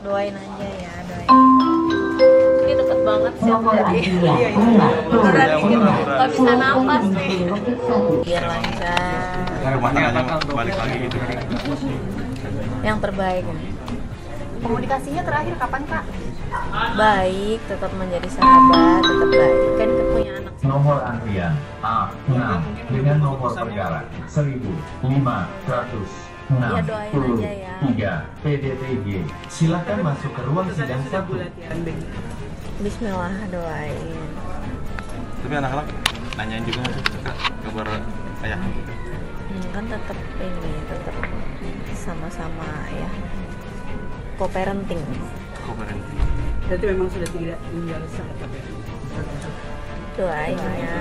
doain aja ya, doain. Ini deket banget sih aku dari beneran dikit nggak bisa nafas nih. Biar lancar. Balik lagi gitu. Yang terbaik. Komunikasinya terakhir kapan, Kak? Baik, tetap menjadi sahabat, tetap baik. Kan kita punya anak. Nomor antrian A6 dengan nomor perkara 1563 Ya, doain aja ya. PDTG. Silakan masuk ke ruang sidang 1. Bismillah, doain. Tapi anak-anak nanyain juga nggak sih kabar ayah? Kan tetap ini, tetap sama-sama ya. Co-parenting. Co-parenting. Berarti memang sudah tidak tinggal sahabat ya? Doainnya.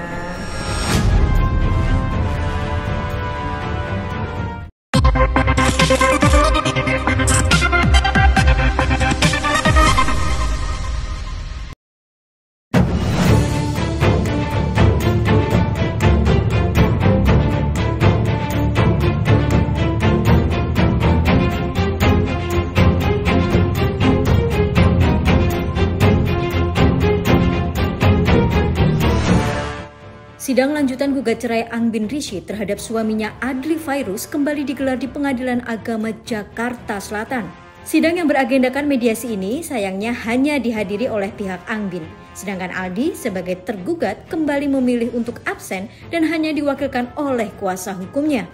Sidang lanjutan gugat cerai Angbin Rishid terhadap suaminya Adly Fairuz kembali digelar di Pengadilan Agama Jakarta Selatan. Sidang yang beragendakan mediasi ini sayangnya hanya dihadiri oleh pihak Angbin, sedangkan Aldi sebagai tergugat kembali memilih untuk absen dan hanya diwakilkan oleh kuasa hukumnya.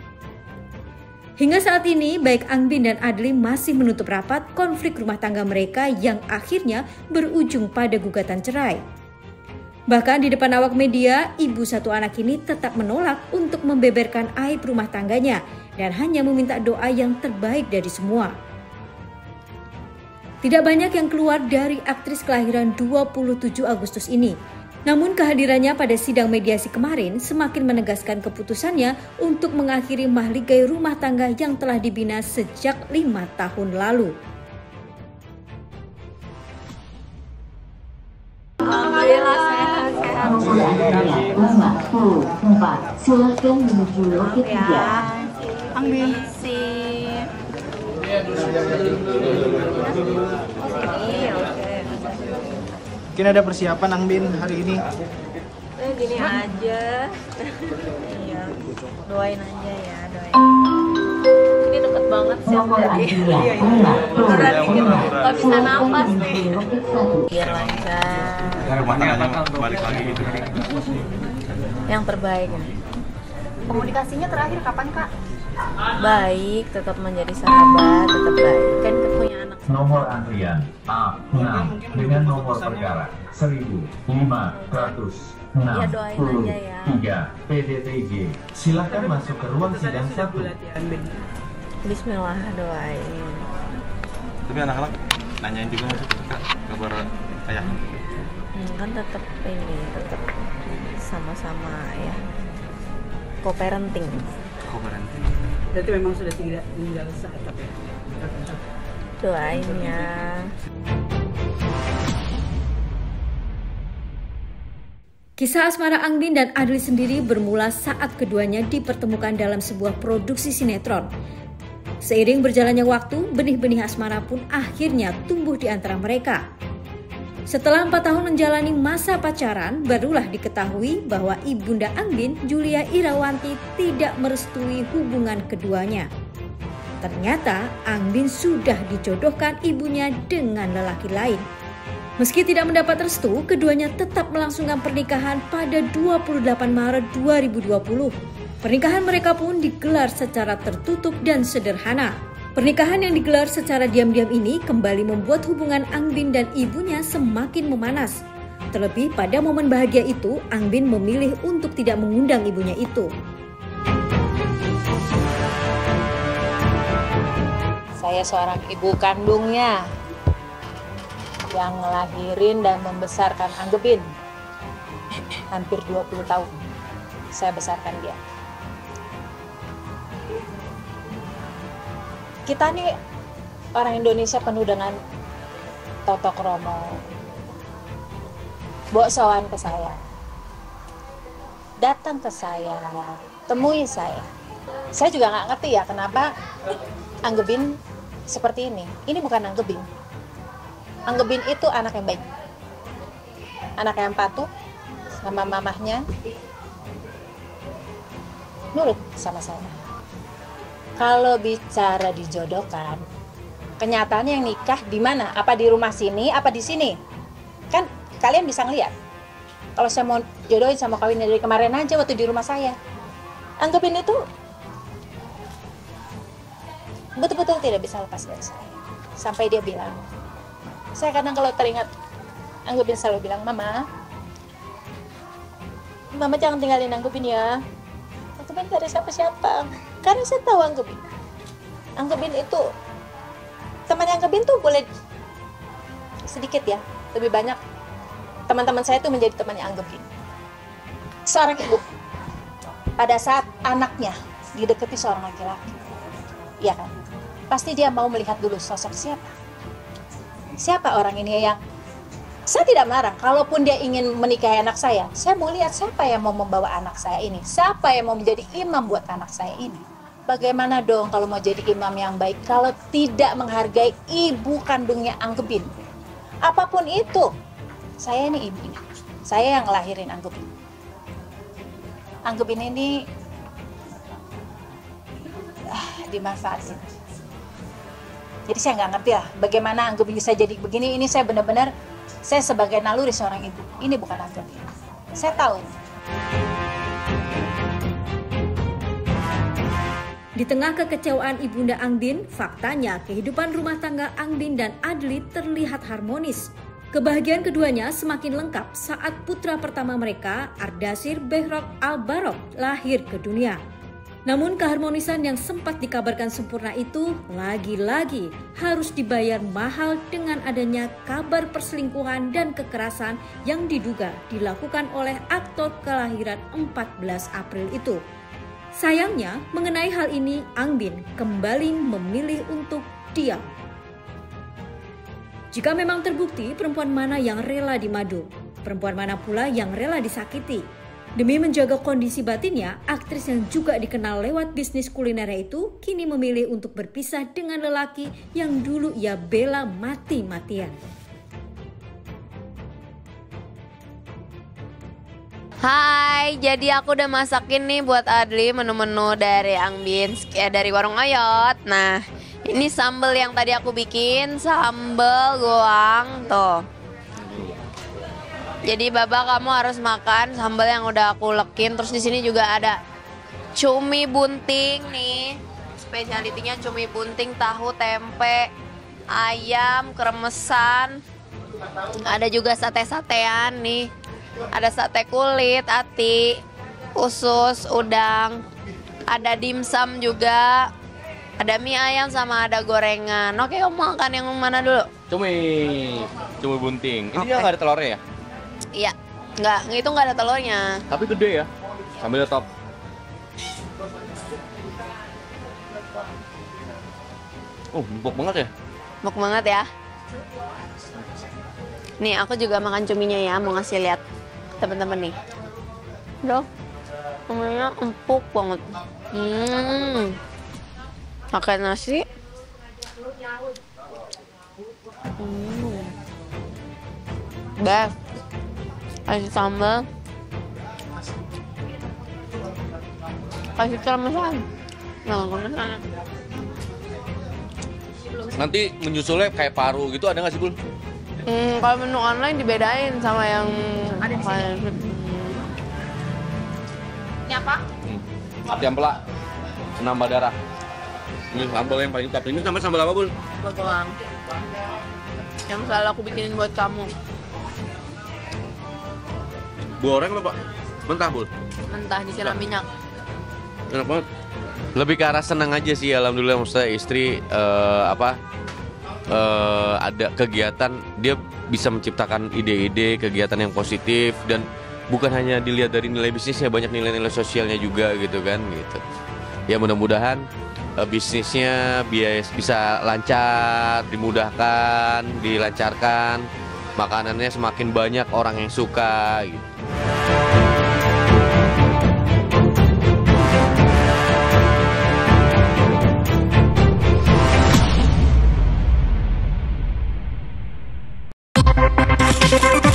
Hingga saat ini, baik Angbin dan Adly masih menutup rapat konflik rumah tangga mereka yang akhirnya berujung pada gugatan cerai. Bahkan di depan awak media, ibu satu anak ini tetap menolak untuk membeberkan aib rumah tangganya dan hanya meminta doa yang terbaik dari semua. Tidak banyak yang keluar dari aktris kelahiran 27 Agustus ini. Namun kehadirannya pada sidang mediasi kemarin semakin menegaskan keputusannya untuk mengakhiri mahligai rumah tangga yang telah dibina sejak 5 tahun lalu. Alhamdulillah sehat. Silakan menuju loket 3. Angbin. Mungkin ada persiapan Angbin hari ini? Gini aja. Iya, doain aja ya, doain. Ini deket banget sih aku dari beneran dikit nggak bisa nafas nih. Biar lancar. Balik lagi gitu. Yang terbaik. Komunikasinya terakhir kapan, Kak? Baik, tetap menjadi sahabat, tetap baik. Kan kita punya anak. Nomor antrian A6 dengan nomor perkara 1563 PDTG. Silakan masuk ke ruang sidang 1. Bismillah, doain. Tapi anak-anak nanyain juga nggak sih kabar ayah? Kan tetap ini, tetap sama-sama ya. Co-parenting. Co-parenting. Berarti memang sudah tidak tinggal sahabat ya? Doainnya. Kisah asmara Angbin dan Adly sendiri bermula saat keduanya dipertemukan dalam sebuah produksi sinetron. Seiring berjalannya waktu, benih-benih asmara pun akhirnya tumbuh di antara mereka. Setelah 4 tahun menjalani masa pacaran, barulah diketahui bahwa ibunda Angbin, Julia Irawanti, tidak merestui hubungan keduanya. Ternyata Angbin sudah dijodohkan ibunya dengan lelaki lain. Meski tidak mendapat restu, keduanya tetap melangsungkan pernikahan pada 28 Maret 2020. Pernikahan mereka pun digelar secara tertutup dan sederhana. Pernikahan yang digelar secara diam-diam ini kembali membuat hubungan Angbin dan ibunya semakin memanas. Terlebih pada momen bahagia itu, Angbin memilih untuk tidak mengundang ibunya itu. Saya seorang ibu kandungnya yang ngelahirin dan membesarkan Angbin. Hampir 20 tahun saya besarkan dia. Kita nih orang Indonesia penuh dengan toto kromo. Bawa sowan ke saya. Datang ke saya, temui saya. Saya juga nggak ngerti ya kenapa Angbin seperti ini bukan Anggebin. Anggebin itu anak yang baik, anak yang patuh sama mamahnya, nurut sama saya. Kalau bicara dijodohkan, kenyataannya yang nikah di mana? Apa di rumah sini, apa di sini? Kan kalian bisa ngeliat. Kalau saya mau jodohin sama kawin dari kemarin aja waktu di rumah saya, Anggebin itu betul-betul tidak bisa lepas dari saya. Sampai dia bilang, saya kadang kalau teringat, Anggebin selalu bilang, Mama jangan tinggalin Anggebin ya. Anggebin gak ada siapa-siapa. Karena saya tahu Anggebin itu, temannya Anggebin tuh boleh sedikit ya, lebih banyak teman-teman saya itu menjadi temannya Anggebin. Seorang ibu, pada saat anaknya didekati seorang laki-laki, ya kan, pasti dia mau melihat dulu sosok siapa orang ini yang, saya tidak melarang, kalaupun dia ingin menikahi anak saya mau lihat siapa yang mau membawa anak saya ini, siapa yang mau menjadi imam buat anak saya ini. Bagaimana dong kalau mau jadi imam yang baik kalau tidak menghargai ibu kandungnya Anggebin? Apapun itu, saya ini ibunya, saya yang ngelahirin Anggebin. Anggebin ini dimanfaatin. Jadi saya nggak ngerti lah bagaimana Anggebin bisa jadi begini. Ini saya benar-benar, saya sebagai naluri seorang ibu, ini bukan Anggebin. Saya tahu. Di tengah kekecewaan Ibunda Angbin, faktanya kehidupan rumah tangga Angbin dan Adli terlihat harmonis. Kebahagiaan keduanya semakin lengkap saat putra pertama mereka, Ardasir Behrok Al-Barok, lahir ke dunia. Namun keharmonisan yang sempat dikabarkan sempurna itu lagi-lagi harus dibayar mahal dengan adanya kabar perselingkuhan dan kekerasan yang diduga dilakukan oleh aktor kelahiran 14 April itu. Sayangnya, mengenai hal ini, Angbin kembali memilih untuk diam. Jika memang terbukti perempuan mana yang rela dimadu, perempuan mana pula yang rela disakiti. Demi menjaga kondisi batinnya, aktris yang juga dikenal lewat bisnis kulinernya itu kini memilih untuk berpisah dengan lelaki yang dulu ia bela mati-matian. Hai, jadi aku udah masakin nih buat Adli menu-menu dari Angbin, dari Warung Oyot. Nah, ini sambal yang tadi aku bikin, sambal goang tuh. Jadi Baba kamu harus makan sambal yang udah aku lekin. Terus di sini juga ada cumi bunting nih. Spesialitinya cumi bunting, tahu, tempe, ayam, kremesan. Ada juga sate-satean nih. Ada sate kulit, ati, usus, udang. Ada dimsum juga. Ada mie ayam sama ada gorengan. Oke, kamu makan yang mana dulu? Cumi bunting. Ini dia nggak ada telurnya ya? Iya, itu nggak ada telurnya. Tapi gede ya, sambil top. Empuk banget ya? Empuk banget ya. Nih, aku juga makan cuminya ya, mau ngasih lihat teman-teman nih. Loh, cuminya empuk banget. Pakai nasi. Best. Kasih sambal, kasih kremesan. Nanti menyusulnya kayak paru gitu ada nggak sih, Bul? Kalau menu online dibedain sama yang ada di sini. Ini apa? Ati ampela, nambah darah. Ini sambal yang paling top. Ini sama sambal apa, Bul? Sambal goang. Yang selalu aku bikinin buat kamu. Goreng apa, Pak? Mentah, Bul? Mentah, disiram minyak. Enak banget. Lebih ke arah senang aja sih, alhamdulillah. Maksudnya istri ada kegiatan, dia bisa menciptakan ide-ide, kegiatan yang positif, dan bukan hanya dilihat dari nilai bisnisnya, banyak nilai-nilai sosialnya juga gitu kan, gitu. Ya mudah-mudahan bisnisnya bisa lancar, dimudahkan, dilancarkan, makanannya semakin banyak orang yang suka gitu. Bye.